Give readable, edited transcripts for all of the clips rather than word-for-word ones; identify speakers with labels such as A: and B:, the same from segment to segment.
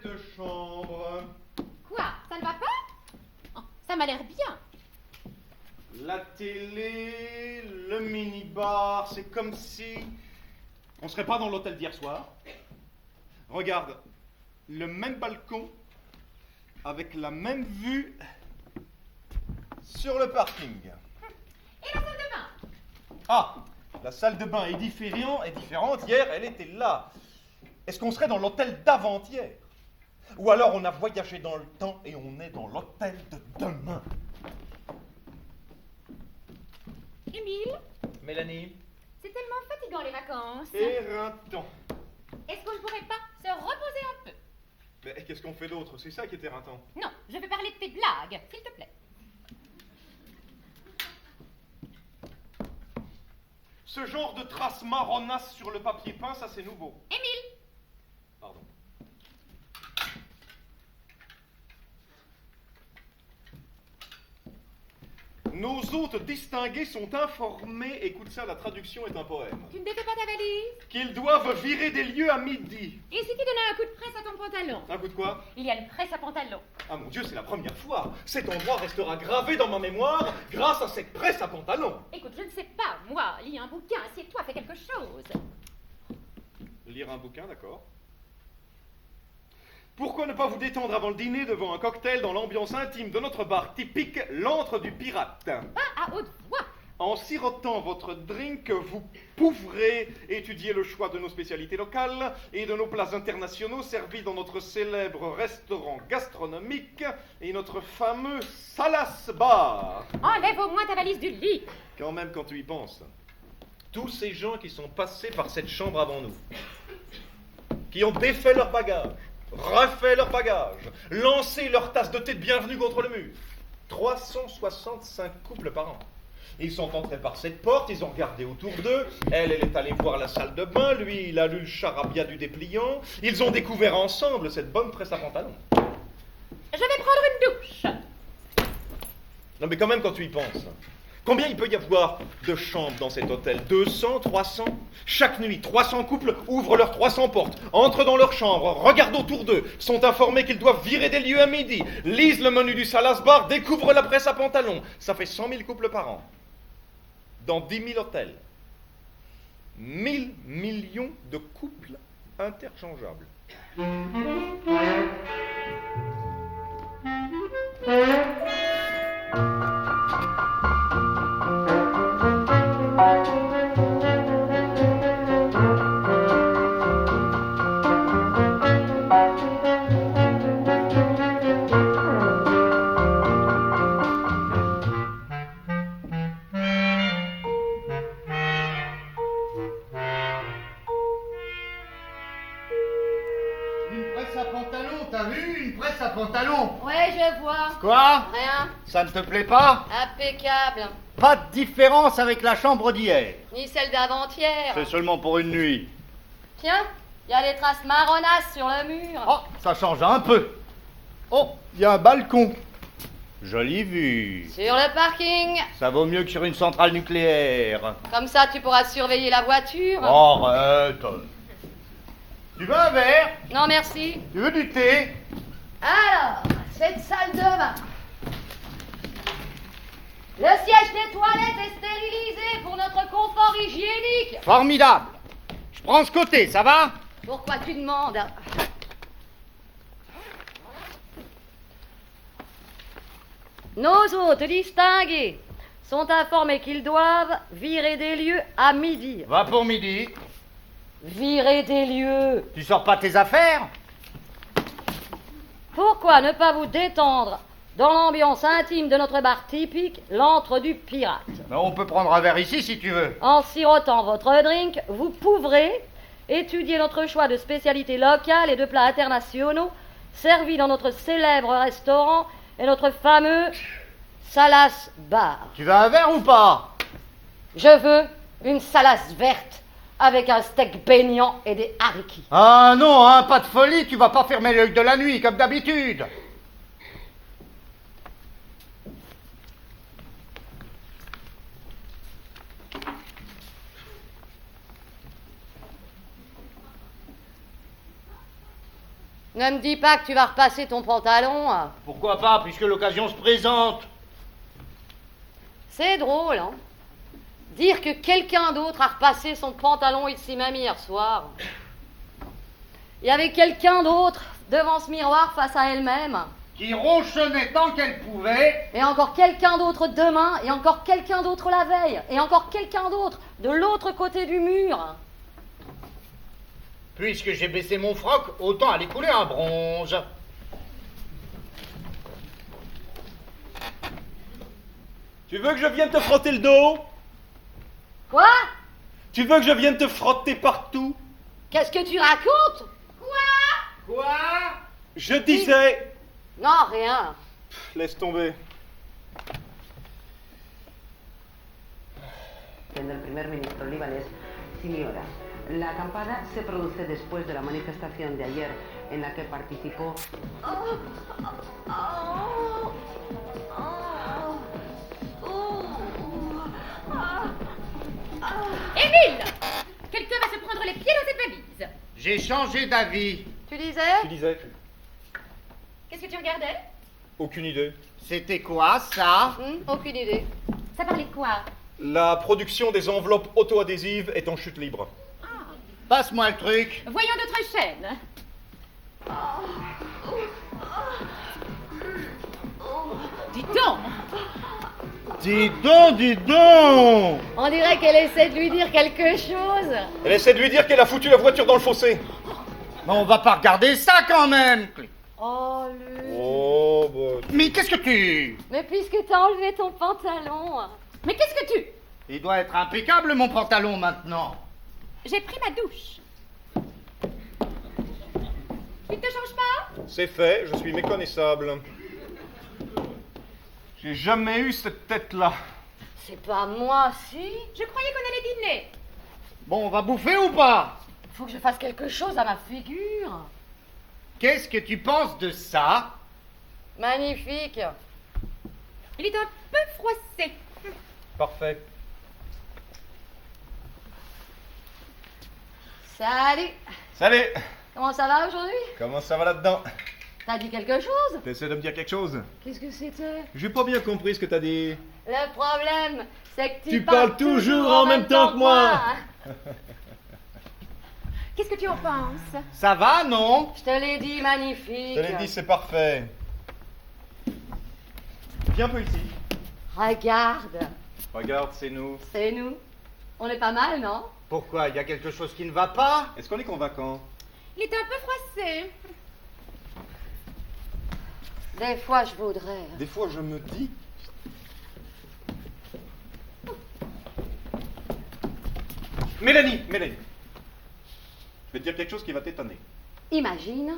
A: cette chambre?
B: Quoi? Ça ne va pas? Oh, ça m'a l'air bien.
A: La télé, le mini-bar, c'est comme si on serait pas dans l'hôtel d'hier soir. Regarde, le même balcon avec la même vue sur le parking.
B: Et la salle de bain?
A: Ah, la salle de bain est différente. Hier, elle était là. Est-ce qu'on serait dans l'hôtel d'avant-hier? Ou alors on a voyagé dans le temps et on est dans l'hôtel de demain?
B: Émile,
A: Mélanie?
B: c'est tellement fatigant les vacances.
A: Éreintant.
B: Est-ce qu'on ne pourrait pas se reposer un peu?
A: Mais qu'est-ce qu'on fait d'autre? C'est ça qui est éreintant.
B: Non, je veux parler de tes blagues, s'il te plaît.
A: Ce genre de traces marronnasses sur le papier peint, ça c'est nouveau.
B: Émile!
A: Pardon. Nos hôtes distingués sont informés, écoute ça, la traduction est un poème,
B: Tu ne défais pas ta valise?
A: qu'ils doivent virer des lieux à midi.
B: Et si tu donnais un coup de presse à ton pantalon?
A: Un coup de quoi?
B: Il y a une presse à pantalon.
A: Ah mon Dieu, c'est la première fois. Cet endroit restera gravé dans ma mémoire grâce à cette presse à pantalon.
B: Écoute, je ne sais pas, moi, lis un bouquin, assieds-toi, fais quelque chose.
A: Lire un bouquin, d'accord. Pourquoi ne pas vous détendre avant le dîner devant un cocktail dans l'ambiance intime de notre bar typique, l'antre du pirate?
B: Pas à haute voix.
A: En sirotant votre drink, vous pourrez étudier le choix de nos spécialités locales et de nos plats internationaux servis dans notre célèbre restaurant gastronomique et notre fameux Salas Bar.
B: Enlève au moins ta valise du lit.
A: Quand même, quand tu y penses. Tous ces gens qui sont passés par cette chambre avant nous, qui ont défait leurs bagages, refait leurs bagages, lancé leur tasse de thé de bienvenue contre le mur. 365 couples par an. Ils sont entrés par cette porte, ils ont regardé autour d'eux. Elle est allée voir la salle de bain, lui, il a lu le charabia du dépliant. Ils ont découvert ensemble cette bonne presse à pantalon.
B: Je vais prendre une douche.
A: Non mais quand même quand tu y penses. Combien il peut y avoir de chambres dans cet hôtel? 200, 300? Chaque nuit, 300 couples ouvrent leurs 300 portes, entrent dans leur chambre, regardent autour d'eux, sont informés qu'ils doivent virer des lieux à midi, lisent le menu du Salas Bar, découvrent la presse à pantalon. Ça fait 100 000 couples par an. Dans 10 000 hôtels. 1000 millions de couples interchangeables.
C: T'as vu une presse à pantalon?
D: Ouais, je vois.
C: Quoi?
D: Rien.
C: Ça ne te plaît pas?
D: Impeccable.
C: Pas de différence avec la chambre d'hier.
D: Ni celle d'avant-hier.
C: C'est seulement pour une nuit.
D: Tiens, il y a des traces marronnasses sur le mur.
C: Oh, ça change un peu. Oh, il y a un balcon. Jolie vue.
D: Sur le parking.
C: Ça vaut mieux que sur une centrale nucléaire.
D: Comme ça, tu pourras surveiller la voiture.
C: Arrête. Tu veux un verre?
D: Non, merci.
C: Tu veux du thé?
D: Alors, cette salle de bain. Le siège des toilettes est stérilisé pour notre confort hygiénique.
C: Formidable. Je prends ce côté, ça va?
D: Pourquoi tu demandes? Nos hôtes distingués sont informés qu'ils doivent virer des lieux à midi.
C: Va pour midi.
D: Virer des lieux.
C: Tu sors pas tes affaires?
D: Pourquoi ne pas vous détendre dans l'ambiance intime de notre bar typique, l'antre du pirate?
C: Ben, on peut prendre un verre ici si tu veux.
D: En sirotant votre drink, vous pourrez étudier notre choix de spécialités locales et de plats internationaux servis dans notre célèbre restaurant et notre fameux Salas Bar.
C: Tu veux un verre ou pas?
D: Je veux une salace verte avec un steak baignant et des haricots.
C: Ah non, hein, pas de folie, tu vas pas fermer l'œil de la nuit comme d'habitude.
D: Ne me dis pas que tu vas repasser ton pantalon.
C: Pourquoi pas, puisque l'occasion se présente.
D: C'est drôle, hein? Dire que quelqu'un d'autre a repassé son pantalon ici même hier soir. Il y avait quelqu'un d'autre devant ce miroir face à elle-même.
C: Qui ronchonnait tant qu'elle pouvait.
D: Et encore quelqu'un d'autre demain, et encore quelqu'un d'autre la veille, et encore quelqu'un d'autre de l'autre côté du mur.
C: Puisque j'ai baissé mon froc, autant aller couler un bronze.
A: Tu veux que je vienne te frotter le dos?
D: Quoi?
A: Tu veux que je vienne te frotter partout?
D: Qu'est-ce que tu racontes?
C: Quoi?
A: Je disais...
D: Non, rien.
A: Laisse tomber.
E: Del primer ministro libanés, Siniora. La acampada se produce después de la manifestación de ayer en la que participó.
B: Émile! Quelqu'un va se prendre les pieds dans cette valise.
C: J'ai changé d'avis.
D: Tu disais?
A: Tu disais...
B: Qu'est-ce que tu regardais?
A: Aucune idée.
C: C'était quoi, ça?
D: Aucune idée.
B: Ça parlait de quoi?
A: La production des enveloppes auto-adhésives est en chute libre.
C: Passe-moi le truc.
B: Voyons d'autres chaînes. Dis donc!
C: Dis donc, dis donc.
D: On dirait qu'elle essaie de lui dire quelque chose.
A: Elle essaie de lui dire qu'elle a foutu la voiture dans le fossé.
C: Mais on va pas regarder ça quand même.
D: Oh, lui.
A: Oh, bah...
C: Mais qu'est-ce que tu...
D: Mais puisque t'as enlevé ton pantalon...
B: Mais qu'est-ce que tu...
C: Il doit être impeccable, mon pantalon, maintenant.
B: J'ai pris ma douche. Tu ne te changes pas?
A: C'est fait, je suis méconnaissable. J'ai jamais eu cette tête-là.
D: C'est pas moi, si.
B: Je croyais qu'on allait dîner.
C: Bon, on va bouffer ou pas?
D: Faut que je fasse quelque chose à ma figure.
C: Qu'est-ce que tu penses de ça?
D: Magnifique.
B: Il est un peu froissé.
A: Parfait.
D: Salut.
A: Salut!
D: Comment ça va aujourd'hui?
A: Comment ça va là-dedans?
D: T'as dit quelque chose?
A: T'essaies de me dire quelque chose?
D: Qu'est-ce que c'était?
A: J'ai pas bien compris ce que t'as dit.
D: Le problème, c'est que
A: Tu parles toujours en même temps que moi.
B: Qu'est-ce que tu en penses?
C: Ça va, non?
D: Je te l'ai dit, magnifique.
A: Je te l'ai dit, c'est parfait. Viens un peu ici.
D: Regarde,
A: Regarde, c'est nous.
D: c'est nous. On est pas mal, non?
C: Pourquoi? Il y a quelque chose qui ne va pas?
A: Est-ce qu'on est convaincant?
B: Il est un peu froissé.
D: Des fois, je voudrais.
A: Des fois, je me dis... Mélanie! Je vais te dire quelque chose qui va t'étonner.
D: Imagine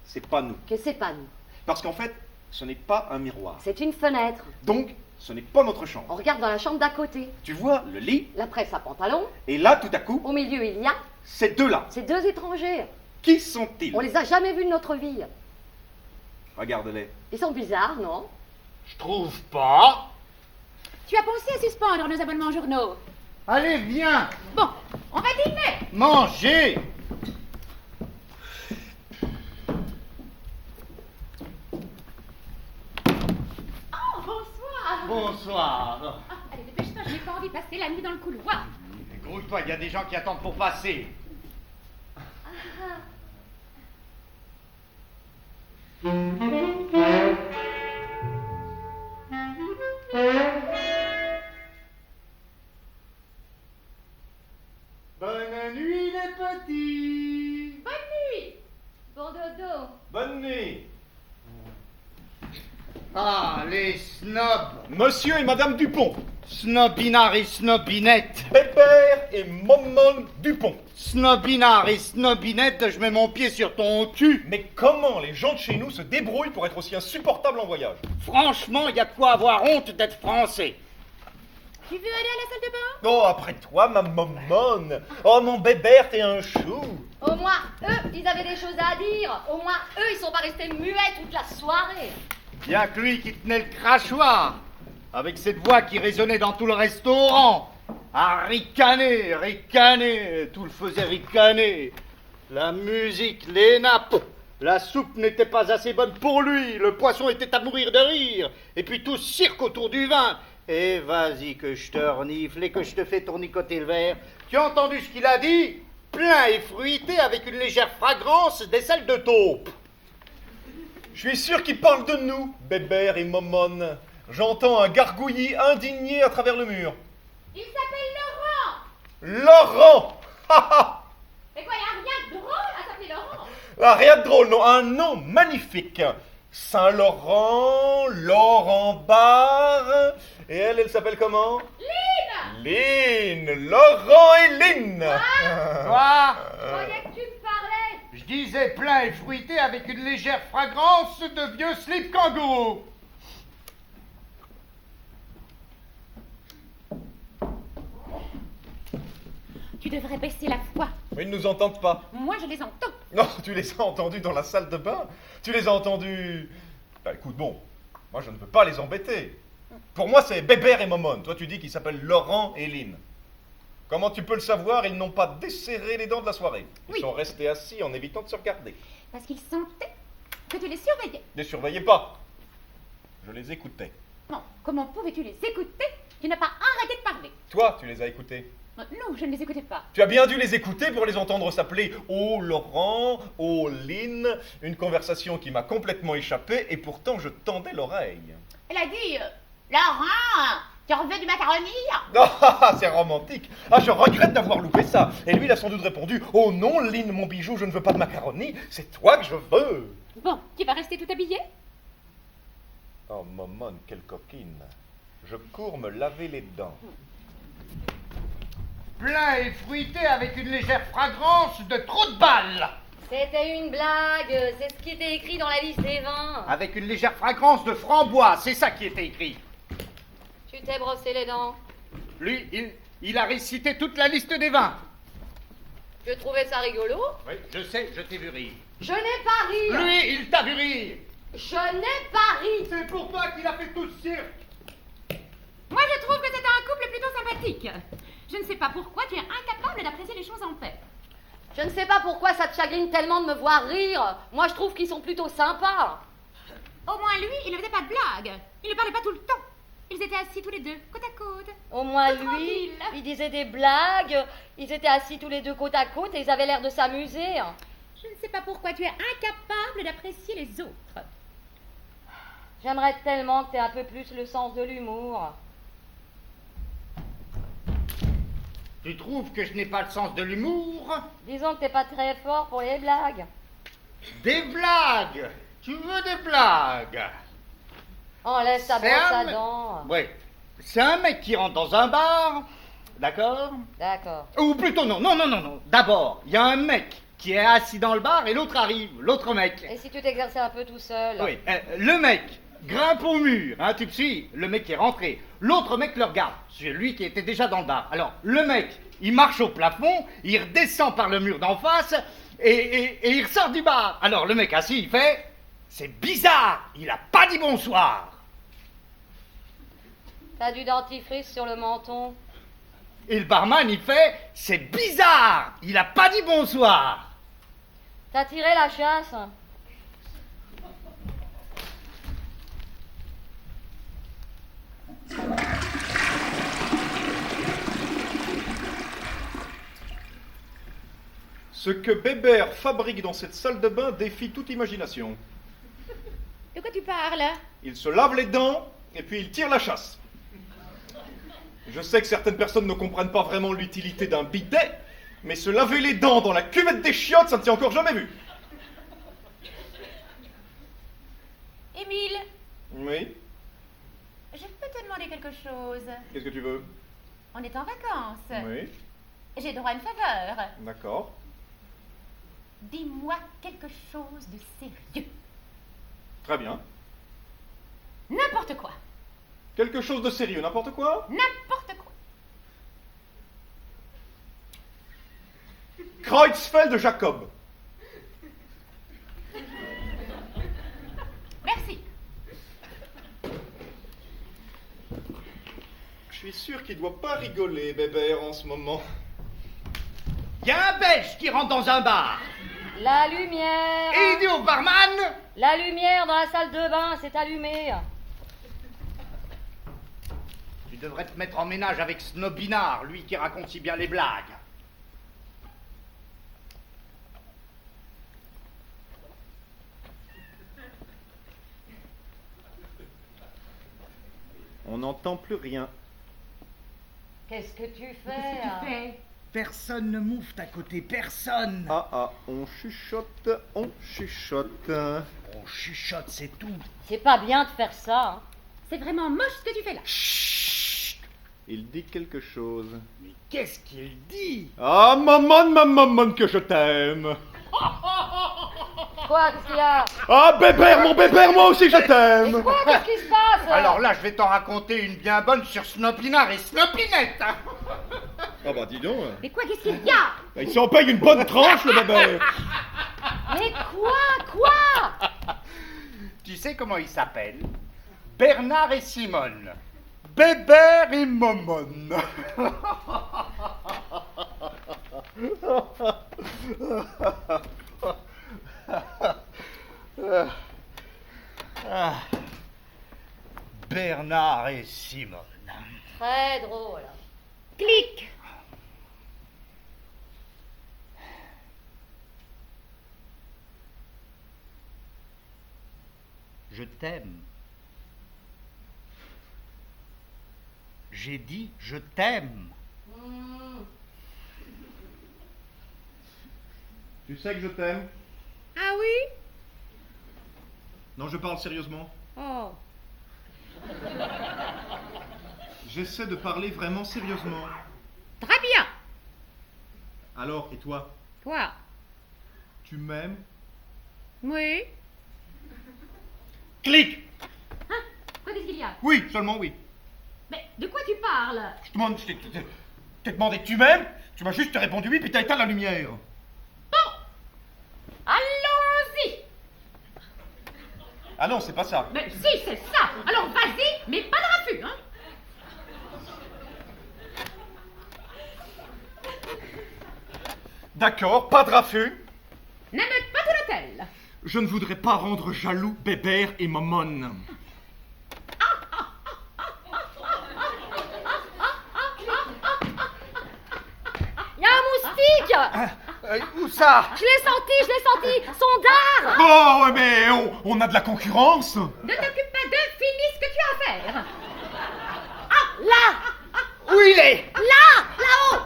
A: C'est pas nous.
D: que c'est pas nous.
A: Parce qu'en fait, ce n'est pas un miroir.
D: C'est une fenêtre.
A: Donc, ce n'est pas notre chambre.
D: On regarde dans la chambre d'à côté.
A: Tu vois le lit,
D: La presse à pantalon.
A: et là, tout à coup,
D: Au milieu, il y a
A: ces deux-là.
D: ces deux étrangers.
A: Qui sont-ils?
D: On les a jamais vus de notre vie.
A: Regarde-les.
D: Ils sont bizarres, non?
C: Je trouve pas.
B: Tu as pensé à suspendre nos abonnements journaux?
C: Allez, viens,
B: Bon, on va dîner.
C: manger.
B: Oh, bonsoir.
C: Bonsoir.
B: Ah, allez, dépêche-toi, je n'ai pas envie de passer la nuit dans le couloir.
C: Grouille-toi, il y a des gens qui attendent pour passer. Bonne nuit, les petits.
B: Bonne nuit.
D: Bon dodo.
A: Bonne nuit.
C: Ah, les snobs.
A: Monsieur et Madame Dupont.
C: Snobinard et snobinette.
A: Pépère et Maman Dupont.
C: Snobinard et snobinette, je mets mon pied sur ton cul.
A: Mais comment les gens de chez nous se débrouillent pour être aussi insupportables en voyage?
C: Franchement, il y a de quoi avoir honte d'être français.
B: Tu veux aller à la salle de bain?
A: Oh, après toi, ma maman. Oh, mon bébert, t'es un chou.
D: Au moins, eux, ils avaient des choses à dire. Au moins, eux, ils sont pas restés muets toute la soirée.
C: Bien que lui qui tenait le crachoir, avec cette voix qui résonnait dans tout le restaurant, à ricaner, tout le faisait ricaner. La musique, les nappes, La soupe n'était pas assez bonne pour lui, le poisson était à mourir de rire, et puis tout cirque autour du vin. Et vas-y que je te renifle et que je te fais tournicoter le verre. Tu as entendu ce qu'il a dit? Plein et fruité avec une légère fragrance d'aisselle de taupe.
A: Je suis sûr qu'il parle de nous, Bébert et Momone. J'entends un gargouillis indigné à travers le mur.
B: Il s'appelle Laurent.
A: Laurent.
B: Mais quoi, y a rien de drôle à s'appeler Laurent?
A: Ah, rien de drôle, non, un nom magnifique. Saint-Laurent, Laurent Barre. Et elle s'appelle comment?
B: Lynn.
A: Lynn, Laurent et Lynn.
C: Quoi?
B: Je croyais que tu me parlais.
C: Je disais plein et fruité avec une légère fragrance de vieux slip kangourou.
B: Tu devrais baisser la voix.
A: Mais ils ne nous entendent pas.
B: Moi, je les entends.
A: Non, tu les as entendus dans la salle de bain. Tu les as entendus... Bah écoute, bon, moi je ne veux pas les embêter. Pour moi, c'est Bébert et Momone. Toi, tu dis qu'ils s'appellent Laurent et Lynn. Comment tu peux le savoir? Ils n'ont pas desserré les dents de la soirée. Ils
B: Oui.
A: sont restés assis en évitant de se regarder.
B: Parce qu'ils sentaient que tu les surveillais.
A: Ne les surveillez pas. Je les écoutais.
B: Non, comment pouvais-tu les écouter? Tu n'as pas arrêté de parler.
A: Toi, tu les as écoutés.
B: Non, je ne les écoutais pas.
A: Tu as bien dû les écouter pour les entendre s'appeler « Oh Laurent »,« Oh Lynn », une conversation qui m'a complètement échappé et pourtant je tendais l'oreille.
B: Elle a dit Laurent, tu en veux du macaroni?
A: Ah, c'est romantique. Ah, je regrette d'avoir loupé ça. Et lui, il a sans doute répondu « Oh non, Lynn, mon bijou, je ne veux pas de macaroni, c'est toi que je veux.
B: Bon, tu vas rester tout habillé? »
A: Oh, Momone, quelle coquine. Je cours me laver les dents.
C: Plein et fruité avec une légère fragrance de trop de balles.
D: C'était une blague, c'est ce qui était écrit dans la liste des vins.
C: Avec une légère fragrance de framboise, c'est ça qui était écrit.
D: Tu t'es brossé les dents.
C: Lui, il a récité toute la liste des vins.
D: Je trouvais ça rigolo.
C: Oui, je sais, je t'ai vu rire.
D: Je n'ai pas ri.
C: Lui, il t'a vu rire.
D: Je n'ai pas ri.
C: C'est pour toi qu'il a fait tout ce cirque.
B: Moi, je trouve que c'est un couple plutôt sympathique. Je ne sais pas pourquoi tu es incapable d'apprécier les choses en paix.
D: Je ne sais pas pourquoi ça te chagrine tellement de me voir rire. Moi, je trouve qu'ils sont plutôt sympas.
B: Au moins, lui, il ne faisait pas de blagues. Il ne parlait pas tout le temps. Ils étaient assis tous les deux, côte à côte.
D: Au moins,
B: Tout
D: lui,
B: tranquille.
D: il disait des blagues. Ils étaient assis tous les deux côte à côte et ils avaient l'air de s'amuser.
B: Je ne sais pas pourquoi tu es incapable d'apprécier les autres.
D: J'aimerais tellement que tu aies un peu plus le sens de l'humour.
C: Tu trouves que je n'ai pas le sens de l'humour?
D: Disons que t'es pas très fort pour les blagues.
C: Des blagues? Tu veux des blagues?
D: Enlève ta
C: C'est
D: brosse
C: un
D: à dents.
C: Oui. C'est un mec qui rentre dans un bar, d'accord?
D: D'accord.
C: Ou plutôt non. D'abord, il y a un mec qui est assis dans le bar et l'autre arrive, l'autre mec.
D: Et si tu t'exerçais un peu tout seul?
C: Oui, le mec grimpe au mur, hein, tu me suis, le mec qui est rentré. L'autre mec le regarde, c'est lui qui était déjà dans le bar. Alors, le mec, il marche au plafond, il redescend par le mur d'en face et il ressort du bar. Alors, le mec assis, il fait, c'est bizarre, il a pas dit bonsoir.
D: T'as du dentifrice sur le menton.
C: Et le barman, il fait, c'est bizarre, il a pas dit bonsoir.
D: T'as tiré la chasse.
A: Ce que Bébert fabrique dans cette salle de bain défie toute imagination.
B: De quoi tu parles?
A: Il se lave les dents et puis il tire la chasse. Je sais que certaines personnes ne comprennent pas vraiment l'utilité d'un bidet, mais se laver les dents dans la cuvette des chiottes, ça ne s'est encore jamais vu.
B: Émile,
A: Oui,
B: je peux te demander quelque chose.
A: qu'est-ce que tu veux?
B: On est en vacances.
A: Oui,
B: J'ai droit à une faveur.
A: d'accord.
B: Dis-moi quelque chose de sérieux.
A: Très bien.
B: N'importe quoi.
A: Quelque chose de sérieux, n'importe quoi?
B: N'importe quoi.
A: Creutzfeldt Jacob.
B: Merci.
A: Je suis sûr qu'il doit pas rigoler, Bébert, en ce moment.
C: Il y a un Belge qui rentre dans un bar.
D: La lumière.
C: Idiot barman!
D: La lumière dans la salle de bain s'est allumée.
C: Tu devrais te mettre en ménage avec Snobinard, lui qui raconte si bien les blagues.
A: On n'entend plus rien.
D: Qu'est-ce que tu
B: Qu'est-ce
D: fais
B: que tu fais?
C: Personne ne mouffe à côté, personne.
A: Ah, on chuchote, on chuchote.
C: On chuchote, c'est tout.
D: C'est pas bien de faire ça. Hein.
B: C'est vraiment moche ce que tu fais là.
A: Il dit quelque chose.
C: Mais qu'est-ce qu'il dit?
A: Ah, maman, que je t'aime.
D: Quoi, qu'est-ce qu'il y a?
A: Ah, bébert, mon bébert, moi aussi je
D: Mais
A: t'aime.
D: quoi, qu'est-ce qui se passe?
C: Alors là, je vais t'en raconter une bien bonne sur Snopinard et Snopinette.
A: Ah bah dis donc.
B: Mais quoi, qu'est-ce qu'il y a?
A: Il s'en paye une bonne tranche, le bébert.
D: Mais quoi?
C: Tu sais comment ils s'appellent? Bernard et Simone. Bébert et Momone. Bernard et Simone.
D: Très drôle.
B: Clic.
C: Je t'aime. J'ai dit je t'aime.
A: Tu sais que je t'aime?
B: Ah oui?
A: Non, je parle sérieusement.
B: Oh.
A: J'essaie de parler vraiment sérieusement.
B: Très bien.
A: Alors, et toi?
B: Quoi?
A: Tu m'aimes?
B: Oui.
A: Clic!
B: Hein? Quoi, qu'est-ce qu'il y a?
A: Oui, seulement oui.
B: Mais de quoi tu parles?
A: Je te demande, t'ai demandé que tu m'aimes? Tu m'as juste répondu oui, puis t'as éteint la lumière.
B: Bon. Allons-y.
A: Ah non, c'est pas ça.
B: Mais si, c'est ça. Alors vas-y, mais pas de raffut, hein?
A: D'accord, pas de raffut.
B: N'amène pas de l'hôtel.
A: Je ne voudrais pas rendre jaloux Bébert et Momone.
D: Il y a un moustique.
C: Où ça?
D: Je l'ai senti. Son dard.
A: Oh, mais on a de la concurrence.
B: Ne t'occupe pas d'eux, finis ce que tu as à faire.
D: Là.
C: Où il est?
D: Là. Là-haut.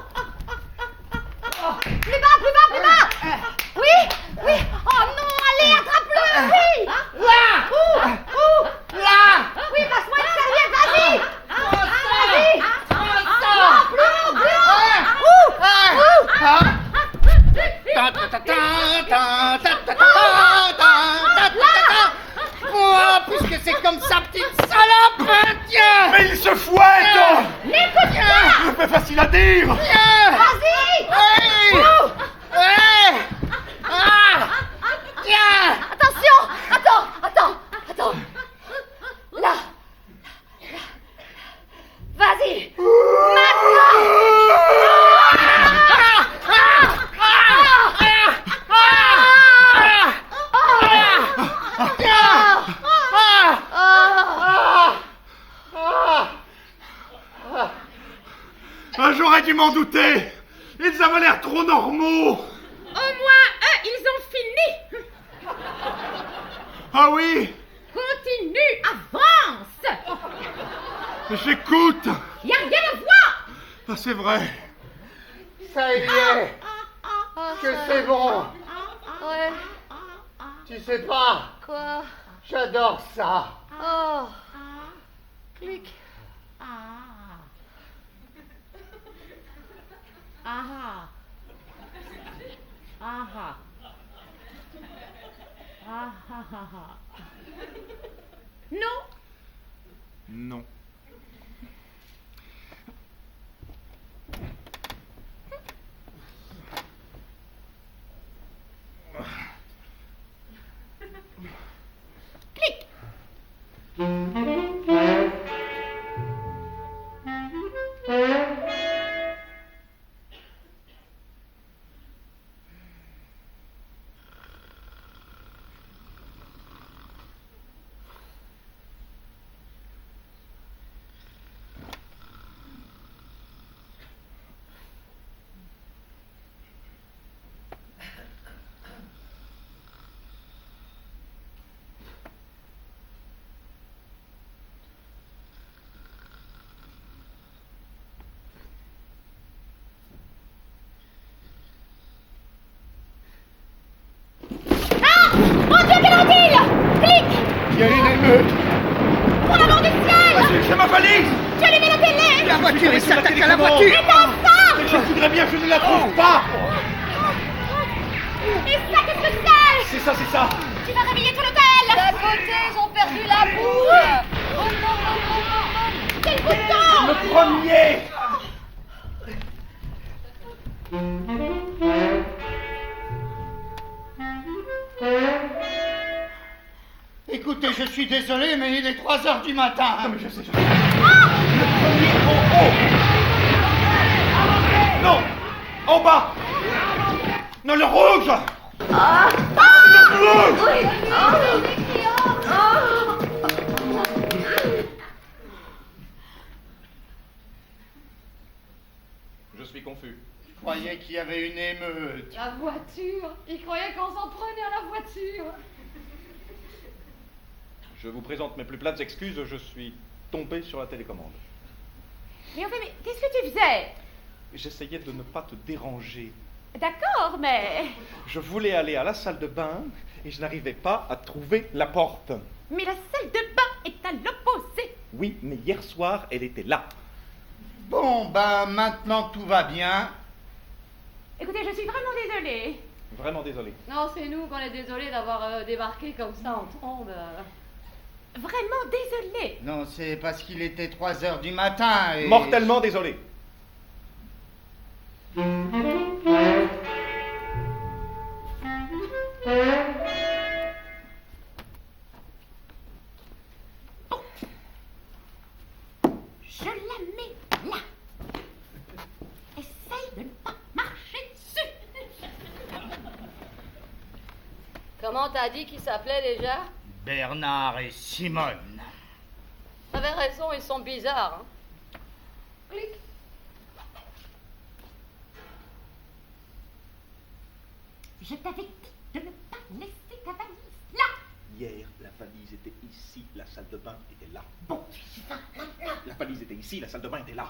D: Plus bas. Oui. Oh non, allez, attrape-le. Oui.
C: Là!
D: Où?
C: Là!
D: Oui, passe-moi une serviette, vas-y. Vas-y.
C: Oh, puisque c'est comme ça, petite salope! Tiens!
A: Mais il se fouette.
C: Tiens!
A: C'est facile à dire.
C: Tiens!
D: Vas-y.
C: Hey! Hey! Ah! Tiens!
D: Attention. Attends. Là. Vas-y.
A: Ah, j'aurais dû m'en douter. Ils avaient l'air trop normaux.
B: Au moins, eux, ils ont fini.
A: Ah oui,
B: Continue, avance.
A: j'écoute.
B: Y a rien à voir.
A: Ah, c'est vrai.
C: Ça y est! Que c'est bon!
D: Ouais.
C: Tu sais pas,
D: Quoi?
C: j'adore ça!
D: Oh. Clic.
B: Non.
A: Non.
B: Clic.
C: l'émeute.
B: Pour l'amour du ciel!
A: C'est ma valise!
B: Tu as allumé la télé!
C: La voiture, il s'attaque à la
A: télécommande.
C: voiture.
A: Mais je voudrais bien, je ne la trouve pas!
B: Et ça, qu'est-ce que c'est?
A: C'est ça, c'est ça!
B: Tu vas réveiller tout l'hôtel!
D: D'à côté, ils ont perdu la boule.
B: Quel bouton!
A: Le premier!
C: Écoutez, je suis désolé, mais il est 3h du matin.
A: Non, mais je sais, Le premier en haut! Non! En bas! Non, le rouge! Le bleu! Je suis confus.
C: Je croyais qu'il y avait une émeute.
D: La voiture. Ils croyaient qu'on s'en prenait à la voiture.
A: Je vous présente mes plus plates excuses, je suis tombé sur la télécommande.
B: Mais enfin, mais qu'est-ce que tu faisais?
A: J'essayais de ne pas te déranger.
B: D'accord, mais...
A: Je voulais aller à la salle de bain et je n'arrivais pas à trouver la porte.
B: Mais la salle de bain est à l'opposé.
A: Oui, mais hier soir, elle était là.
C: Bon, ben maintenant tout va bien.
B: Écoutez, je suis vraiment désolée.
A: Vraiment désolé.
D: Non, c'est nous qu'on est désolés d'avoir débarqué comme ça en trombe.
B: Vraiment désolée.
C: Non, c'est parce qu'il était 3h du matin et...
A: Mortellement désolé.
B: Je la mets là. Essaye de ne pas marcher dessus.
D: Comment t'as dit qu'ils s'appelaient déjà?
C: Bernard et Simone.
D: T'avais raison, ils sont bizarres. Hein. Clic.
B: Je t'avais dit de ne pas laisser ta valise là.
A: Hier, la valise était ici, la salle de bain était là.
B: Bon, j'y vais maintenant.
A: La valise était ici, la salle de bain était là.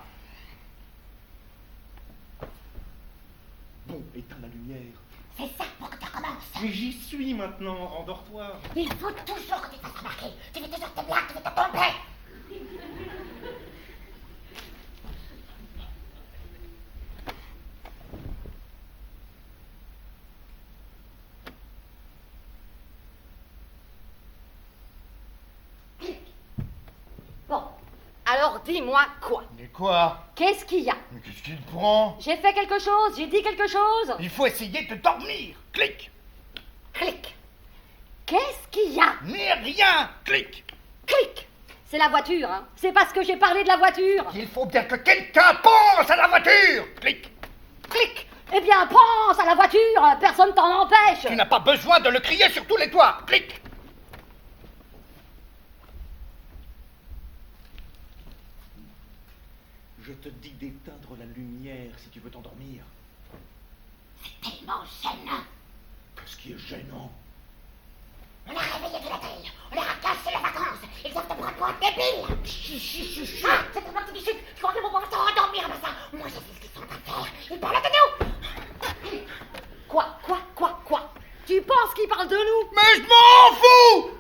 A: Bon, éteins la lumière.
B: C'est ça pour que tu recommences.
A: Mais j'y suis maintenant, endors-toi.
B: Il faut toujours que tu fasses remarquer. Tu fais toujours tes blagues, tu fais ta trompée.
D: Bon, alors dis-moi quoi?
C: Mais quoi?
D: Qu'est-ce qu'il y a?
C: Mais qu'est-ce qu'il prend?
D: J'ai fait quelque chose? J'ai dit quelque chose?
C: Il faut essayer de dormir. Clic.
D: Clic. Qu'est-ce qu'il y a?
C: Mais rien. Clic.
D: Clic. C'est la voiture, hein. C'est parce que j'ai parlé de la voiture.
C: Il faut bien que quelqu'un pense à la voiture. Clic.
D: Clic. Eh bien, pense à la voiture. Personne t'en empêche.
C: Tu n'as pas besoin de le crier sur tous les toits. Clic.
A: Je te dis d'éteindre la lumière si tu veux t'endormir.
B: C'est tellement gênant.
A: Qu'est-ce qui est gênant?
B: On a réveillé tout l'hôtel. On leur a cassé les vacances. Ils doivent te prendre pour un débile. Ah, c'est tellement que tu dis chut. Je crois qu'ils vont pouvoir se rendormir avec ça. Moi, je sais ce qu'ils sont en train de faire. Ils parlent de nous.
D: Quoi? Tu penses qu'ils parlent de nous?
C: Mais je m'en fous.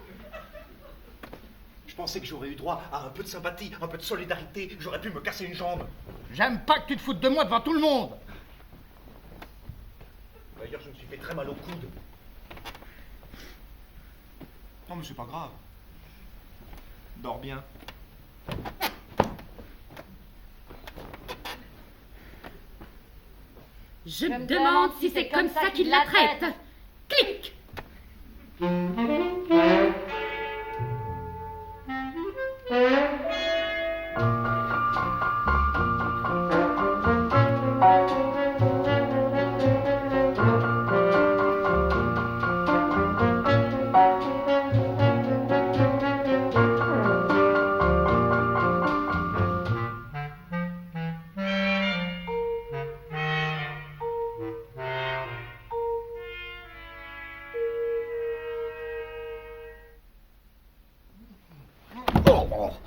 A: Je pensais que j'aurais eu droit à un peu de sympathie, un peu de solidarité. J'aurais pu me casser une jambe.
C: J'aime pas que tu te foutes de moi devant tout le monde.
A: D'ailleurs, je me suis fait très mal au coude. Non, mais c'est pas grave. Dors bien.
B: Je me demande si c'est comme ça qu'ils la traitent. Clic.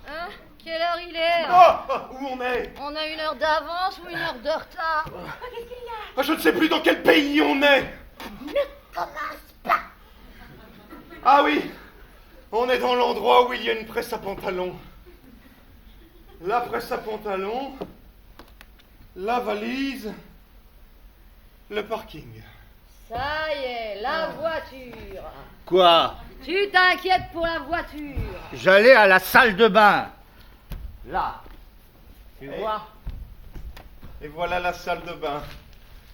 D: Hein? Quelle heure il est?
A: Où on est?
D: On a 1 heure d'avance ou 1 heure de retard?
B: Qu'est-ce qu'il y a?
A: Je ne sais plus dans quel pays on est.
B: Ne commence pas.
A: Ah oui, On est dans l'endroit où il y a une presse à pantalon. La presse à pantalon, la valise, le parking.
D: Ça y est, la voiture.
C: Quoi?
D: Tu t'inquiètes pour la voiture.
C: J'allais à la salle de bain. Là. Tu vois?
A: Et voilà la salle de bain.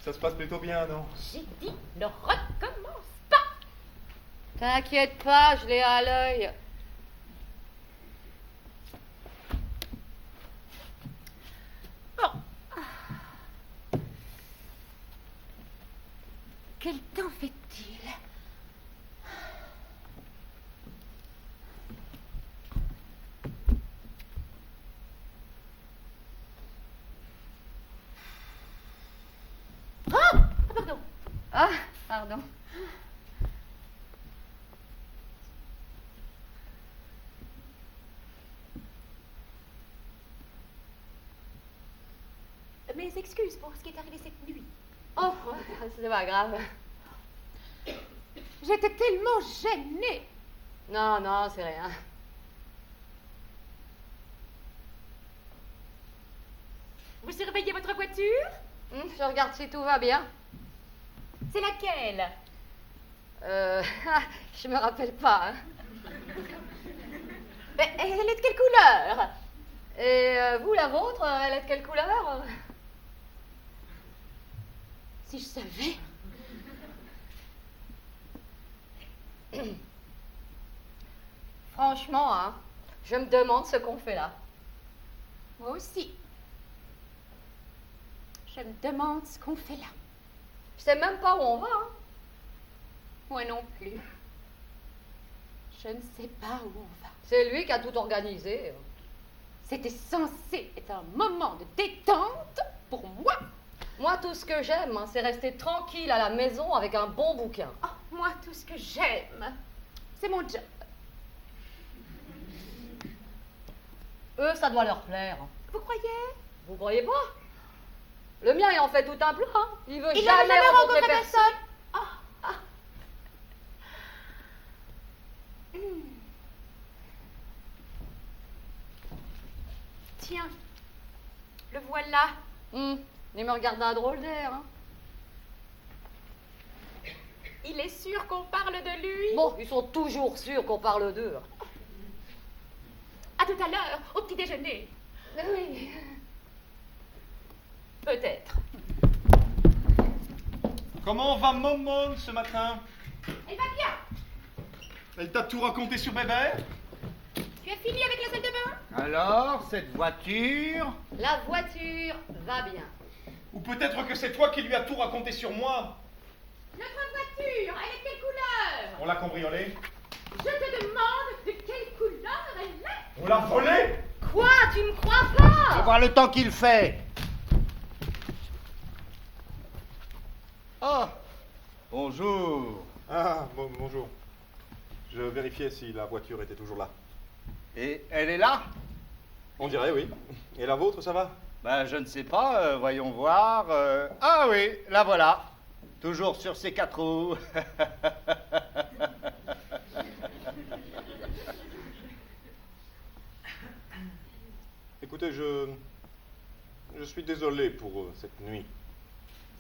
A: Ça se passe plutôt bien, non?
B: J'ai dit, ne recommence pas.
D: T'inquiète pas, je l'ai à l'œil.
B: Bon. Quel temps fait-il? Oh, pardon.
D: Ah, pardon.
B: Mes excuses pour ce qui est arrivé cette nuit.
D: Oh, c'est pas grave.
B: J'étais tellement gênée.
D: Non, non, c'est rien.
B: Vous surveillez votre voiture?
D: Je regarde si tout va bien.
B: C'est laquelle?
D: Je me rappelle pas. Hein.
B: Mais elle est de quelle couleur?
D: Et vous, la vôtre, elle est de quelle couleur?
B: Si je savais.
D: Franchement, hein, je me demande ce qu'on fait là.
B: Moi aussi. Je me demande ce qu'on fait là.
D: Je sais même pas où on va. Hein.
B: Moi non plus. Je ne sais pas où on va.
D: C'est lui qui a tout organisé.
B: C'était censé être un moment de détente pour moi.
D: Moi, tout ce que j'aime, hein, c'est rester tranquille à la maison avec un bon bouquin.
B: Oh, moi, tout ce que j'aime, c'est mon job.
D: Eux, ça doit leur plaire.
B: Vous croyez?
D: Vous croyez pas? Le mien, il en fait tout un plat. Hein. Il veut
B: Il n'a
D: jamais
B: jamais
D: rencontrer
B: rencontré
D: personne.
B: personne. Ah, ah. Tiens, le voilà.
D: Il me regarde d'un drôle d'air. Hein.
B: Il est sûr qu'on parle de lui.
D: Bon, ils sont toujours sûrs qu'on parle d'eux.
B: À tout à l'heure, au petit déjeuner.
D: Oui.
B: Peut-être.
A: Comment va Momone ce matin?
B: Elle va bien.
A: Elle t'a tout raconté sur Bébert?
B: Tu as fini avec la salle de bain?
C: Alors, cette voiture?
D: La voiture va bien.
A: Ou peut-être que c'est toi qui lui as tout raconté sur moi?
B: Notre voiture, elle est de quelle couleur?
A: On l'a cambriolée?
B: Je te demande de quelle couleur elle est.
A: On l'a volée?
D: Quoi? Tu me crois
C: On
D: pas?
C: va voir le temps qu'il fait. Ah, bonjour.
A: Ah, bonjour. Je vérifiais si la voiture était toujours là.
C: Et elle est là?
A: On dirait, oui. Et la vôtre, ça va?
C: Ben, je ne sais pas, voyons voir. Ah oui, la voilà. Toujours sur ses 4 roues.
A: Écoutez, je suis désolé pour cette nuit.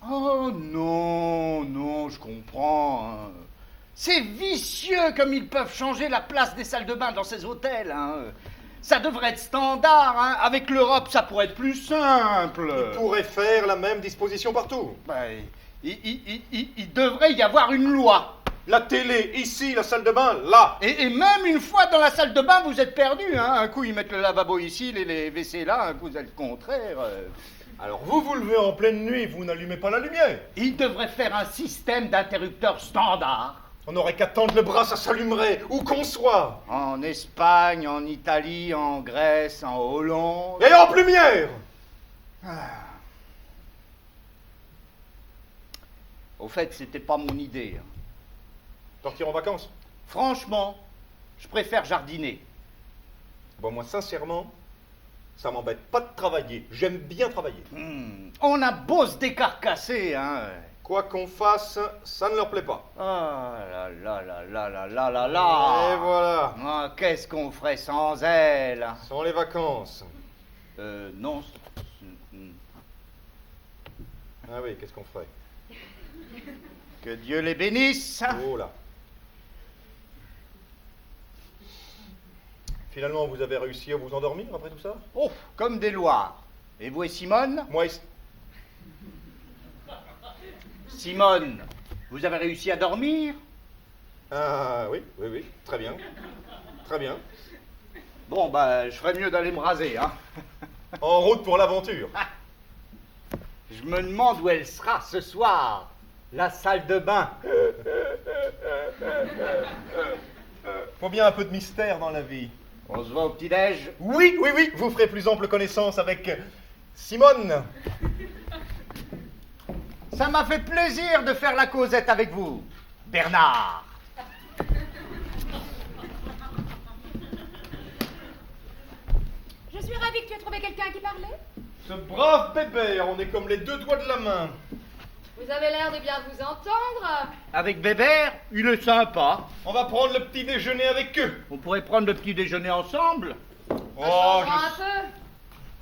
C: Oh non, non, je comprends. Hein. C'est vicieux comme ils peuvent changer la place des salles de bain dans ces hôtels. Hein. Ça devrait être standard. Hein. Avec l'Europe, ça pourrait être plus simple.
A: Il pourrait faire la même disposition partout.
C: Ben, il devrait y avoir une loi.
A: La télé, ici, la salle de bain, là.
C: Et même une fois dans la salle de bain, vous êtes perdu. Hein. Un coup, ils mettent le lavabo ici, les WC là. Un coup, c'est le contraire.
A: Alors vous levez en pleine nuit, vous n'allumez pas la lumière.
C: Il devrait faire un système d'interrupteurs standard.
A: On n'aurait qu'à tendre le bras, ça s'allumerait, où qu'on soit.
C: En Espagne, en Italie, en Grèce, en Hollande.
A: Et en lumière.
C: Au fait, c'était pas mon idée. Hein.
A: Partir en vacances?
C: Franchement, je préfère jardiner.
A: Bon, moi, sincèrement, ça m'embête pas de travailler. J'aime bien travailler.
C: On a beau se décarcasser, hein.
A: Quoi qu'on fasse, ça ne leur plaît pas.
C: Ah là là là là là là là là.
A: Et voilà.
C: Ah, qu'est-ce qu'on ferait sans elle?
A: Sans les vacances.
C: Non.
A: Ah oui, qu'est-ce qu'on ferait?
C: Que Dieu les bénisse.
A: Oh là. Finalement, vous avez réussi à vous endormir après tout ça?
C: Oh, comme des loirs. Et vous et Simone?
A: Moi,
C: Simone, vous avez réussi à dormir?
A: ah oui, oui, oui, très bien. Très bien.
C: Bon, bah, je ferais mieux d'aller me raser, hein.
A: En route pour l'aventure.
C: Je me demande où elle sera ce soir. La salle de bain.
A: Faut bien un peu de mystère dans la vie.
C: On se voit au petit-déj?
A: Oui, oui, oui, vous ferez plus ample connaissance avec Simone.
C: Ça m'a fait plaisir de faire la causette avec vous, Bernard.
B: Je suis ravie que tu aies trouvé quelqu'un qui parlait.
A: Ce brave bébé, on est comme les deux doigts de la main.
D: Vous avez l'air de bien vous entendre.
C: Avec Bébert, il est sympa.
A: On va prendre le petit déjeuner avec eux.
C: On pourrait prendre le petit déjeuner ensemble.
A: Oh,
D: Changera un peu.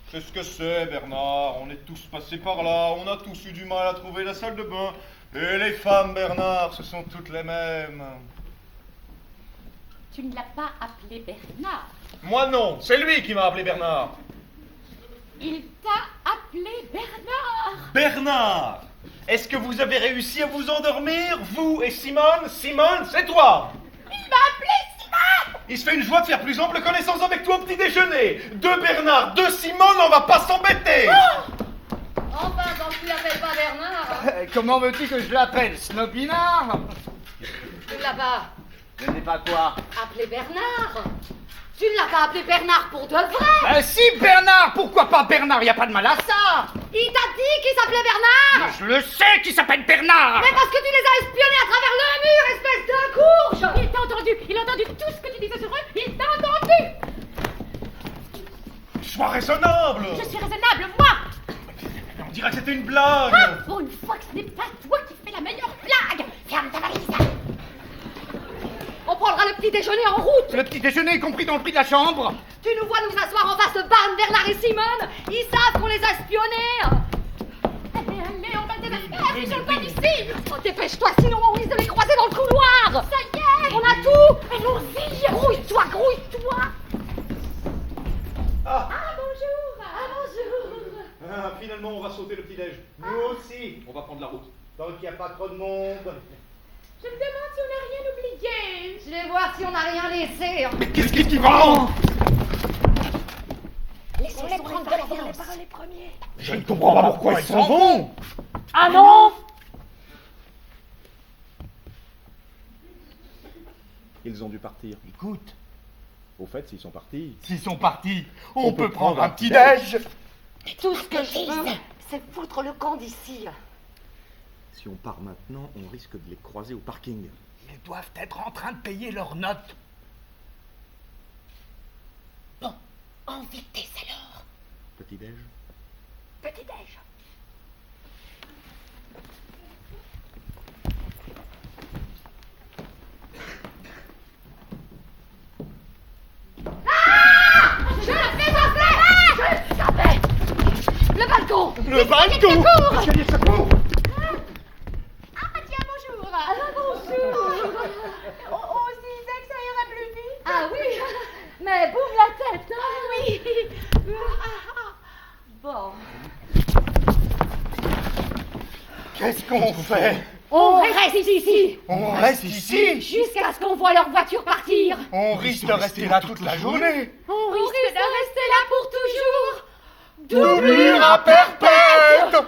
A: je sais ce que c'est, Bernard. On est tous passés par là. On a tous eu du mal à trouver la salle de bain. Et les femmes, Bernard, ce sont toutes les mêmes.
B: Tu ne l'as pas appelé Bernard.
A: Moi non, c'est lui qui m'a appelé Bernard.
B: Il t'a appelé Bernard.
A: Bernard, est-ce que vous avez réussi à vous endormir, vous et Simone? Simone, c'est toi.
B: Il m'a appelé Simone.
A: Il se fait une joie de faire plus ample connaissance avec toi au petit déjeuner. Deux Bernard, deux Simone, on va pas s'embêter.
D: Enfin, quand tu l'appelles pas Bernard,
C: Comment veux-tu que je l'appelle, Snobinard?
D: tu ne l'as pas
C: Je ne sais pas quoi.
D: appelé Bernard. Tu ne l'as pas appelé Bernard pour de vrai.
C: Si, Bernard, pourquoi pas Bernard? Y a pas de mal à ça.
D: Il t'a dit qu'il s'appelait Bernard.
C: Je le sais qu'il s'appelle Bernard.
D: Mais parce que tu les as espionnés à travers le mur, espèce de courge.
B: Il t'a entendu. Il a entendu tout ce que tu disais sur eux. Il t'a entendu.
A: Sois raisonnable.
B: Je suis raisonnable, moi.
A: On dirait que c'était une blague.
B: Ah, pour une fois que ce n'est pas toi qui fais la meilleure blague. Ferme ta valise.
D: On prendra le petit déjeuner en route.
C: Le petit déjeuner est compris dans le prix de la chambre.
D: Tu nous vois nous asseoir en face de Barn, Bernard et Simone. Ils savent qu'on les a espionnés.
B: Allez, on va désespérer sur le pas d'ici.
D: Oh, dépêche-toi, sinon on risque de les croiser dans le couloir.
B: Ça y est.
D: On a tout.
B: Allons-y.
D: Grouille-toi, grouille-toi.
A: Ah,
B: Bonjour. Bonjour.
A: ah, finalement, on va sauter le petit-déj.
C: Nous aussi.
A: On va prendre la route.
C: Tant qu'il n'y a pas trop de monde.
B: Je me demande si on n'a rien oublié.
D: Je vais voir si on n'a rien laissé.
A: Qu'est-ce qui prend?
B: Laissons-les prendre de l'avance.
D: les premiers.
A: Je ne comprends pas pourquoi ils s'en vont.
D: Ah non.
A: Ils ont dû partir.
C: Écoute,
A: Au fait, s'ils sont partis...
C: s'ils sont partis, on
A: peut
C: peut prendre
A: prendre
C: un
A: un
C: petit déj.
D: Tout ce que je veux, c'est foutre le camp d'ici.
A: Si on part maintenant, on risque de les croiser au parking.
C: Ils doivent être en train de payer leurs notes.
B: Bon, en vitesse alors.
A: Petit-déj.
B: Petit-déj.
D: Je le savais. Le balcon.
A: Le balcon. L'escalier de secours.
B: Ah tiens, bonjour.
D: Bonjour.
B: On se disait que ça irait plus vite.
D: Ah oui, mais boum la tête.
B: Ah oui.
D: Bon.
C: Qu'est-ce qu'on fait?
D: On reste ici
C: On reste ici?
D: jusqu'à ce qu'on voit leur voiture partir.
C: On risque de rester là toute la journée.
D: On risque de rester là pour toujours.
C: Doublure à perpète.